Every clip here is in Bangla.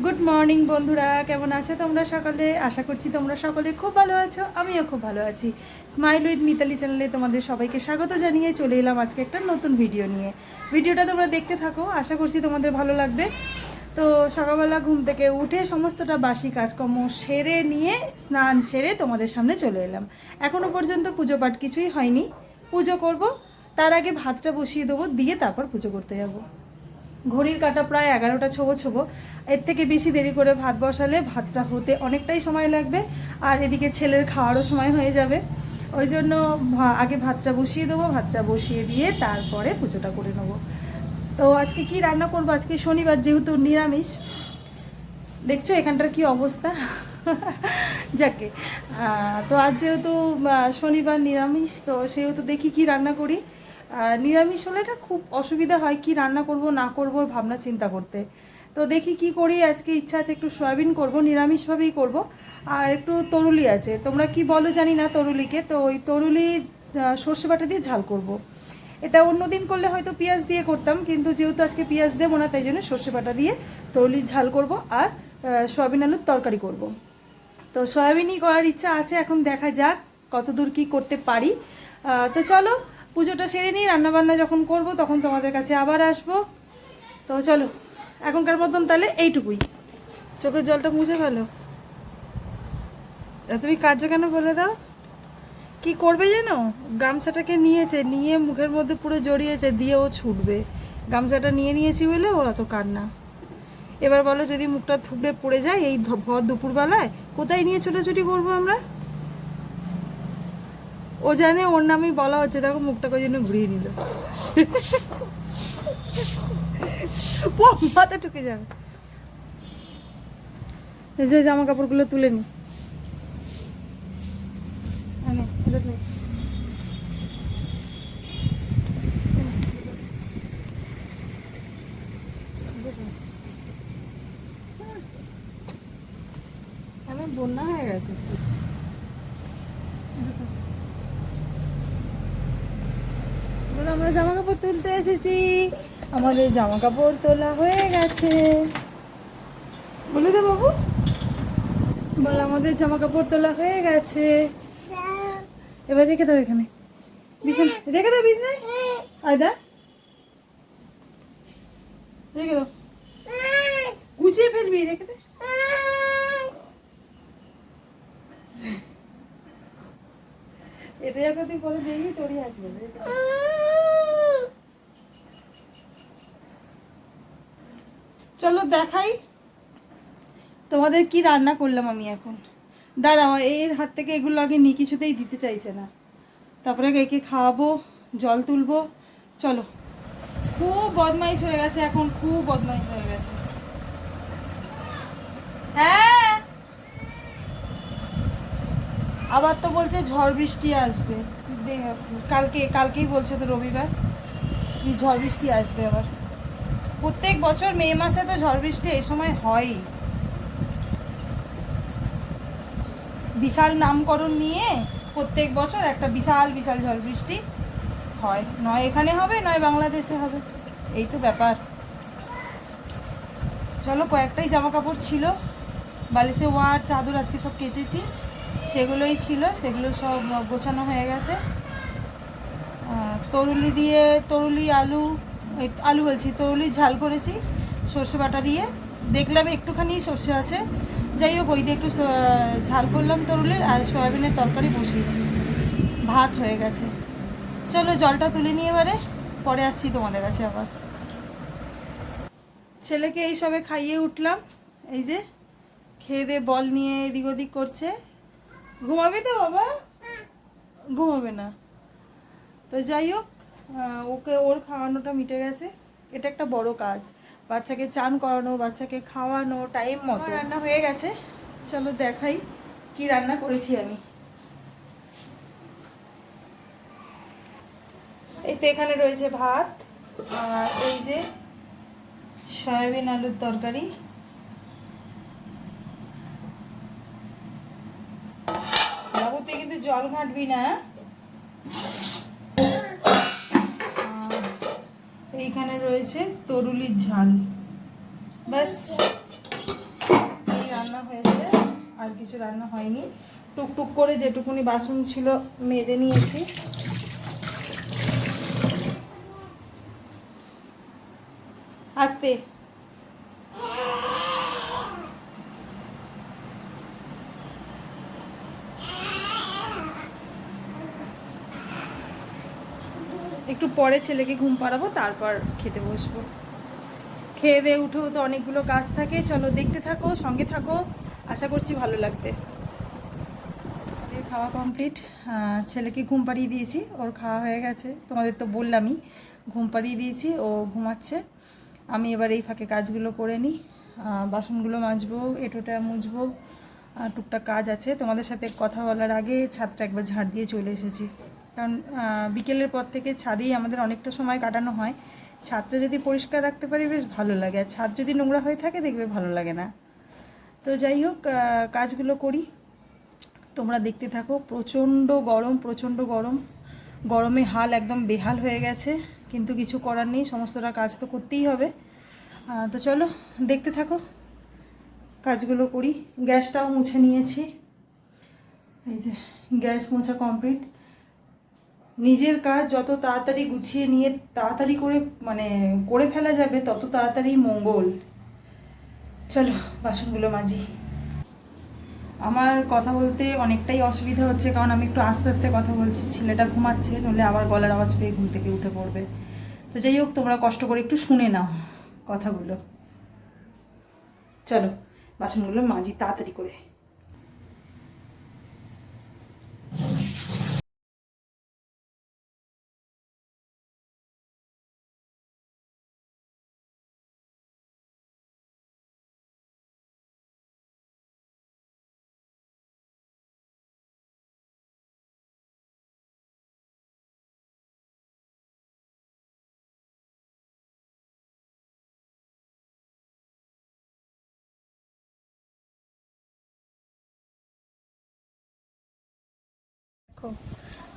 গুড মর্নিং বন্ধুরা, কেমন আছো তোমরা সকলে? আশা করছি তোমরা সকলে খুব ভালো আছো, আমিও খুব ভালো আছি। স্মাইল উইথ মিতালি চ্যানেলে তোমাদের সবাইকে স্বাগত জানিয়ে চলে এলাম আজকে একটা নতুন ভিডিও নিয়ে। ভিডিওটা তোমরা দেখতে থাকো, আশা করছি তোমাদের ভালো লাগবে। তো সকালবেলা ঘুম থেকে উঠে সমস্তটা বাসি কাজকর্ম সেরে নিয়ে স্নান সেরে তোমাদের সামনে চলে এলাম। এখনও পর্যন্ত পুজো পাঠ কিছুই হয়নি, পুজো করব। তার আগে ভাতটা বসিয়ে দেবো, দিয়ে তারপর পুজো করতে যাবো। ঘড়ির কাঁটা প্রায় 11টা ছোবো ছোবো। এর থেকে বেশি দেরি করে ভাত বসালে ভাতটা হতে অনেকটাই সময় লাগবে, আর এদিকে ছেলের খাওয়ারও সময় হয়ে যাবে। ওই জন্য আগে ভাতটা বসিয়ে দেবো, ভাতটা বসিয়ে দিয়ে তারপরে পুজোটা করে নেবো। তো আজকে কি রান্না করবো? আজকে শনিবার, যেহেতু নিরামিষ। দেখছো এখানটার কি অবস্থা। যাকে তো আজ যেহেতু শনিবার নিরামিষ, তো সেহেতু দেখি কি রান্না করি। নিরামিষ হলে এটা খুব অসুবিধা হয়, কি রান্না করব না করব ভাবনা চিন্তা করতে। তো দেখি কি করি। আজকে ইচ্ছা আছে একটু সয়াবিন করব, নিরামিষভাবেই করব। আর একটু তরুলি আছে, তোমরা কি বলো জানি না তরুলিকে। তো ওই তরুলি সর্ষে বাটা দিয়ে ঝাল করব। এটা অন্যদিন করলে হয়তো পেঁয়াজ দিয়ে করতাম, কিন্তু যেহেতু আজকে পেঁয়াজ দেবো না, তাই জন্য সর্ষে বাটা দিয়ে তরুলির ঝাল করব আর সয়াবিন আলুর তরকারি করব। তো সয়াবিনই করার ইচ্ছা আছে, এখন দেখা যাক কতদূর কি করতে পারি। তো চলো পুজোটা সেরে নিই, রান্নাবান্না যখন করব তখন তোমাদের কাছে আবার আসব। তো চলো এখনকার মতন তাহলে এইটুকুই। চোখের জলটা মুছে ফেলো। তুমি কার্য কেন বলে দাও। কি করবে যেন, গামছাটাকে নিয়েছে, নিয়ে মুখের মধ্যে পুরো জড়িয়েছে, দিয়ে ও ছুটবে। গামছাটা নিয়েছি বলে ওরা তো কান্না। এবার বলো, যদি মুখটা থুবড়ে পড়ে যায় এই ভর দুপুরবেলায়, কোথায় নিয়ে ছোটাছুটি করবো আমরা? ও জানে ওর নামেই বলা হচ্ছে, দেখো মুখটাকে ওই জন্য ঘুরিয়ে নিল। মাথা ঢুকে যাবে। যে জামা কাপড়গুলো তুলে নি। বন্যা হয়ে গেছে। আমরা জামা কাপড় তুলতে এসেছি, আমাদের জামা কাপড় তোলা হয়ে গেছে। বলে দে বাবু, বল আমাদের জামা কাপড় তোলা হয়ে গেছে। এবার রেখে দাও এখানে, বিছানা রেখে দাও, বিছানায় আয়দা রেখে দাও, গুছিয়ে ফেলবি, রেখে দে। এটা যখন তুই পরে দেখবি তোরই আসবে। চলো দেখাই তোমাদের কি রান্না করলাম আমি এখন। দাঁড়াও, এর হাত থেকে এগুলো আগে নি, কিছুতেই দিতে চাইছে না। তারপরে একে খাওয়াবো, জল তুলবো। চলো, খুব বদমাইশ হয়ে গেছে এখন, খুব বদমাইশ হয়ে গেছে। হ্যাঁ, আবার তো বলছে ঝড় বৃষ্টি আসবে। কালকেই বলছে তো রবিবার, ঝড় বৃষ্টি আসবে আবার। প্রত্যেক বছর মে মাসে তো ঝড় বৃষ্টি এই সময় হয়। বিশাল নামকরণ নিয়ে প্রত্যেক বছর একটা বিশাল বিশাল ঝড় বৃষ্টি হয়, নয় এখানে হবে নয় বাংলাদেশে হবে, এই তো ব্যাপার। চলো, কয়েকটাই জামা কাপড় ছিল, বালিশে ওয়ার চাদর আজকে সব কেচেছি, সেগুলোই ছিল, সেগুলো সব গোছানো হয়ে গেছে। তরুলি আলু বলছি, তরুলির ঝাল করেছি সর্ষে বাটা দিয়ে। দেখলাম একটুখানি সর্ষে আছে, যাই হোক ওই দিয়ে একটু ঝাল করলাম তরুলির, আর সয়াবিনের তরকারি বসিয়েছি। ভাত হয়ে গেছে। চলো জলটা তুলে নিয়ে এবারে পরে আসছি তোমাদের কাছে আবার। ছেলেকে এই সবে খাইয়ে উঠলাম, এই যে খেয়ে দিয়ে বল নিয়ে এদিক ওদিক করছে। ঘুমাবে তো বাবা? ঘুমাবে না তো যাই হোক, ওকে ওর খাওয়ানোটা মিটে গেছে। এটা একটা বড় কাজ, বাচ্চাকে চান করানো, বাচ্চাকে খাওয়ানো টাইম মতো। রান্না হয়ে গেছে, চলো দেখাই কি রান্না করেছি আমি। এই তো এখানে রয়েছে ভাত, আর এই যে সয়াবিন আলুর তরকারি। বাবুতে কিন্তু জল ঘাঁটবি না। এইখানে রয়েছে তরুলির ঝাল, ব্যাস আর কিছু রান্না হয়নি। টুকটুক করে যেটুকুনি বাসন ছিল মেজে নিয়েছি। আস্তে একটু পরে ছেলেকে ঘুম পাড়াবো, তারপর খেতে বসবো। খেয়ে দিয়ে উঠেও তো অনেকগুলো কাজ থাকে। চলো দেখতে থাকো, সঙ্গে থাকো, আশা করছি ভালো লাগবে। খাওয়া কমপ্লিট, ছেলেকে ঘুম পাড়িয়ে দিয়েছি, ওর খাওয়া হয়ে গেছে, তোমাদের তো বললামই। ঘুম পাড়িয়ে দিয়েছি, ও ঘুমাচ্ছে। আমি এবার এই ফাঁকে কাজগুলো করে নিই, বাসনগুলো মাজবো, এঁটোটা মুছবো, টুকটাক কাজ আছে। তোমাদের সাথে কথা বলার আগে ছাদটা একবার ঝাড় দিয়ে চলে এসেছি, কারণ বিকেলের পর থেকে ছাদেই আমাদের অনেকটা সময় কাটানো হয়। ছাদটা যদি পরিষ্কার রাখতে পারি বেশ ভালো লাগে, আর ছাদ যদি নোংরা হয়ে থাকে দেখবে ভালো লাগে না। তো যাই হোক, কাজগুলো করি, তোমরা দেখতে থাকো। প্রচণ্ড গরম, প্রচণ্ড গরম, গরমে হাল একদম বেহাল হয়ে গেছে, কিন্তু কিছু করার নেই, সমস্তটা কাজ তো করতেই হবে। তো চলো দেখতে থাকো, কাজগুলো করি। গ্যাসটাও মুছে নিয়েছি, এই যে গ্যাস মোছা কমপ্লিট। নিজের কাজ যত তাড়াতাড়ি গুছিয়ে নিয়ে তাড়াতাড়ি করে করে ফেলা যাবে, তত তাড়াতাড়ি মঙ্গল। চলো বাসনগুলো মাজি। আমার কথা বলতে অনেকটাই অসুবিধা হচ্ছে, কারণ আমি একটু আস্তে আস্তে কথা বলছি, ছেলেটা ঘুমাচ্ছে, নইলে আবার গলার আওয়াজ পেয়ে ঘুম থেকে উঠে পড়বে। তো যাই হোক, তোমরা কষ্ট করে একটু শুনে নাও কথাগুলো। চলো বাসনগুলো মাজি তাড়াতাড়ি করে।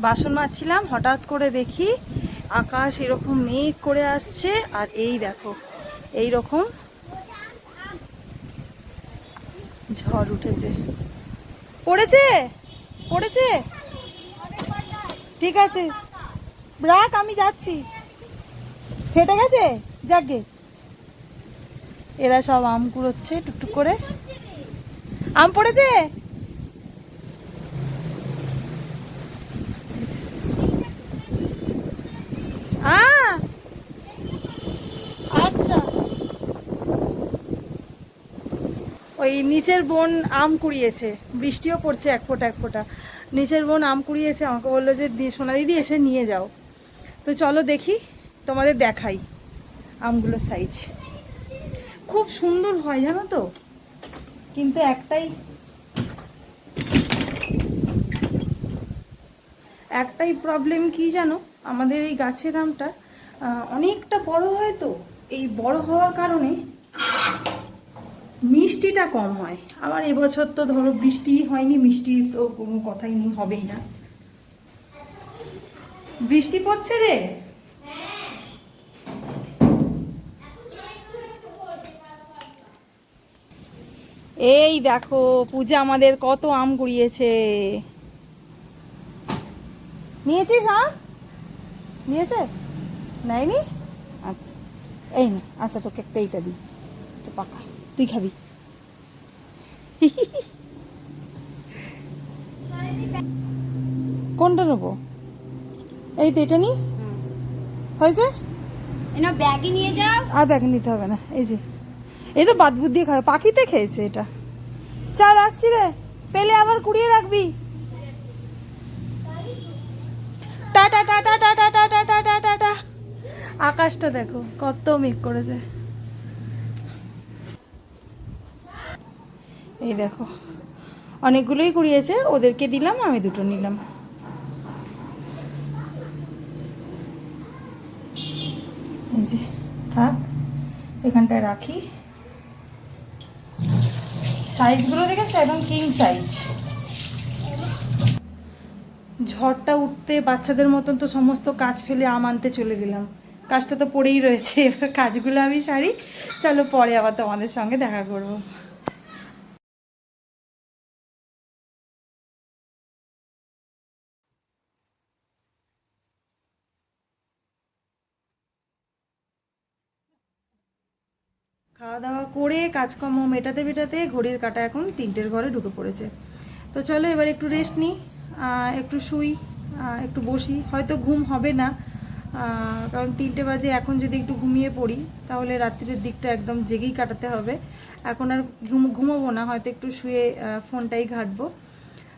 বাসন মাজছিলাম, হঠাৎ করে দেখি আকাশ এরকম মেঘ করে আসছে, আর এই দেখো এই রকম ঝড় উঠেছে। পড়েছে পড়েছে, ঠিক আছে রাখ, আমি যাচ্ছি। ফেটে গেছে, যাকগে। এরা সব আম কুড়োচ্ছে টুকটুক করে। আম পড়েছে, আচ্ছা। ওই নিচের বোন আম কুড়িয়েছে, বৃষ্টিও পড়ছে এক ফোঁটা এক ফোঁটা। নিচের বোন আম কুড়িয়েছে, আমাকে বললো যে সোনা দিদি এসে নিয়ে যাও। তো চলো দেখি, তোমাদের দেখাই আমগুলোর সাইজ। খুব সুন্দর হয় জানো তো, কিন্তু একটাই প্রবলেম কি জানো, আমাদের এই গাছের আমটা অনেকটা বড় হয়, তো এই বড় হওয়ার কারণে মিষ্টিটা কম হয়। আবার এবছর তো ধরো বৃষ্টি হয়নি, মিষ্টি তো কোনো কথাই নেই, হবেই না। বৃষ্টি পড়ছে রে, এই দেখো পূজা আমাদের কত আম কুড়িয়েছে। নিয়েছিস আম? নিয়েছে? নেয়নি? আচ্ছা এই না, আচ্ছা তোকে একটা এইটা দিই, এটা পাকা, তুই খাবি। কোনটা নেবো? এই তো এটা নি, হয়েছে। ব্যাগে নিয়ে যাও। আর ব্যাগে নিতে হবে না, এই যে এই তো বাদ বুদ্ধি খাবে, পাখিতে খেয়েছে এটা। চাল আসছি রে, পেলে আবার কুড়িয়ে রাখবি। Tata tata tata tata tata tata. আকাশটা দেখো কত মেঘ করেছে, এই দেখো অনেকগুলোই কুড়িয়েছে, ওদেরকে দিলাম, আমি দুটো নিলাম। এই যে থাক, এখানটায় রাখি। সাইজগুলো দেখেছো, একদম কিং সাইজ। ঝড়টা উঠতে বাচ্চাদের মতন তো সমস্ত কাজ ফেলে আম আনতে চলে গেলাম। কাজটা তো পড়েই রয়েছে, এবার কাজগুলো আমি সারি। চলো পরে আবার তোমাদের সঙ্গে দেখা করবো। খাওয়া দাওয়া করে কাজকর্ম মেটাতে মেটাতে ঘড়ির কাঁটা এখন 3টের ঘরে ঢুকে পড়েছে। তো চলো এবার একটু রেস্ট নিই, একটু শুই, একটু বসি। হয়তো ঘুম হবে না, কারণ 3টে বাজে। এখন যদি একটু ঘুমিয়ে পড়ি তাহলে রাত্রির দিকটা একদম জেগেই কাটাতে হবে। এখন আর ঘুমোবো না, হয়তো একটু শুয়ে ফোনটাই ঘাঁটবো।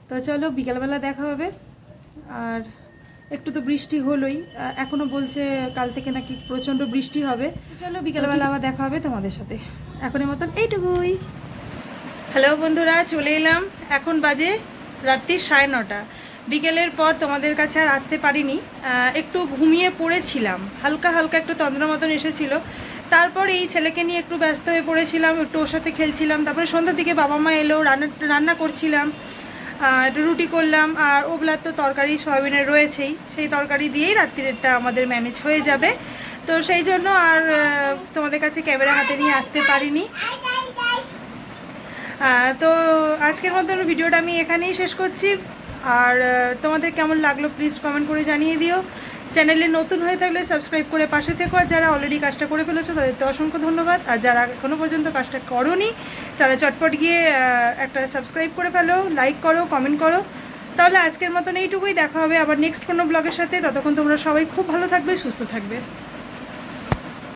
তো চলো বিকালবেলা দেখা হবে। আর একটু তো বৃষ্টি হলোই, এখনও বলছে কাল থেকে নাকি প্রচণ্ড বৃষ্টি হবে। চলো বিকালবেলা আবার দেখা হবে তোমাদের সাথে। এখনের মতন এইটুকুই। হ্যালো বন্ধুরা, চলে এলাম। এখন বাজে রাত্রি 9:30। বিকেলের পর তোমাদের কাছে আর আসতে পারিনি, একটু ঘুমিয়ে পড়েছিলাম। হালকা হালকা একটু তন্দ্রা মতন এসেছিল। তারপর এই ছেলেকে নিয়ে একটু ব্যস্ত হয়ে পড়েছিলাম, একটু ওর সাথে খেলছিলাম। তারপরে সন্ধ্যার দিকে বাবা মা এলো, রান্না করছিলাম, একটু রুটি করলাম। আর ওগুলার তো তরকারি সয়াবিনের রয়েছেই, সেই তরকারি দিয়েই রাত্রিরেরটা আমাদের ম্যানেজ হয়ে যাবে। তো সেই জন্য আর তোমাদের কাছে ক্যামেরা হাতে নিয়ে আসতে পারিনি। তো আজকের মতন ভিডিওটা আমি এখানেই শেষ করছি। আর তোমাদের কেমন লাগলো প্লিজ কমেন্ট করে জানিয়ে দিও। চ্যানেলে নতুন হয়ে থাকলে সাবস্ক্রাইব করে পাশে থেকো। আর যারা অলরেডি কাজটা করে ফেলেছো তাদের তো অসংখ্য ধন্যবাদ। আর যারা এখনও পর্যন্ত কাজটা করোনি তারা চটপট গিয়ে একটা সাবস্ক্রাইব করে ফেলো, লাইক করো, কমেন্ট করো। তাহলে আজকের মতন এইটুকুই। দেখা হবে আবার নেক্সট কোনো ব্লগের সাথে। ততক্ষণ তোমরা সবাই খুব ভালো থাকবে, সুস্থ থাকবে।